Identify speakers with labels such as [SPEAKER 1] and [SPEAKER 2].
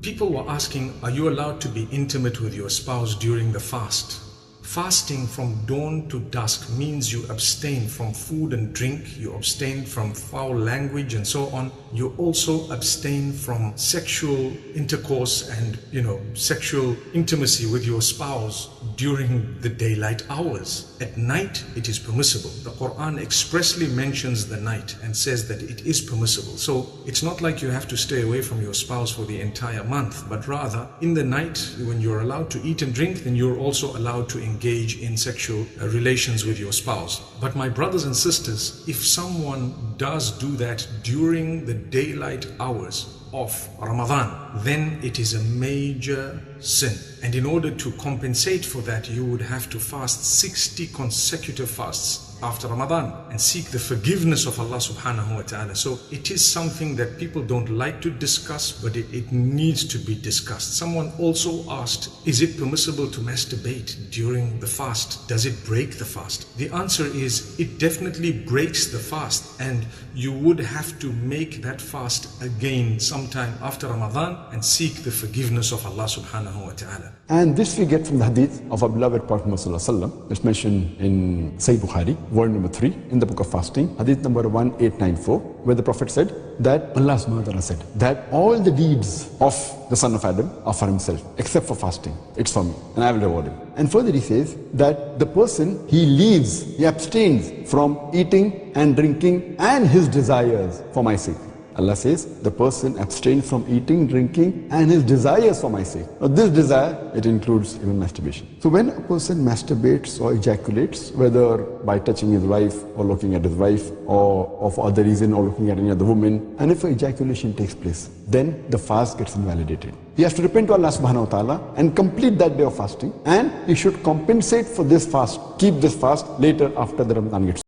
[SPEAKER 1] People were asking, are you allowed to be intimate with your spouse during the fast? Fasting from dawn to dusk means you abstain from food and drink, you abstain from foul language and so on. You also abstain from sexual intercourse and, sexual intimacy with your spouse during the daylight hours. At night, it is permissible. The Qur'an expressly mentions the night and says that it is permissible. So it's not like you have to stay away from your spouse for the entire month, but rather in the night, when you're allowed to eat and drink, then you're also allowed to engage in sexual relations with your spouse. But my brothers and sisters, if someone does do that during the daylight hours of Ramadan, then it is a major sin. And in order to compensate for that, you would have to fast 60 consecutive fasts after Ramadan and seek the forgiveness of Allah subhanahu wa ta'ala. So it is something that people don't like to discuss, but it needs to be discussed. Someone also asked, is it permissible to masturbate during the fast? Does it break the fast? The answer is, it definitely breaks the fast, and you would have to make that fast again sometime after Ramadan and seek the forgiveness of Allah subhanahu wa ta'ala.
[SPEAKER 2] And this we get from the hadith of our beloved Prophet Muhammad. It's mentioned in Sahih Bukhari, word number 3 in the book of fasting, hadith number 1894, where the Prophet said that Allah subhanahu wa ta'ala said that all the deeds of the son of Adam are for himself, except for fasting. It's for me, and I will reward him. And further he says that the person, he abstains from eating and drinking and his desires for my sake. Allah says, the person abstains from eating, drinking, and his desires for my sake. Now this desire, it includes even masturbation. So when a person masturbates or ejaculates, whether by touching his wife or looking at his wife or for other reason or looking at any other woman, and if ejaculation takes place, then the fast gets invalidated. He has to repent to Allah subhanahu wa ta'ala and complete that day of fasting, and he should compensate for this fast, keep this fast later after the Ramadan gets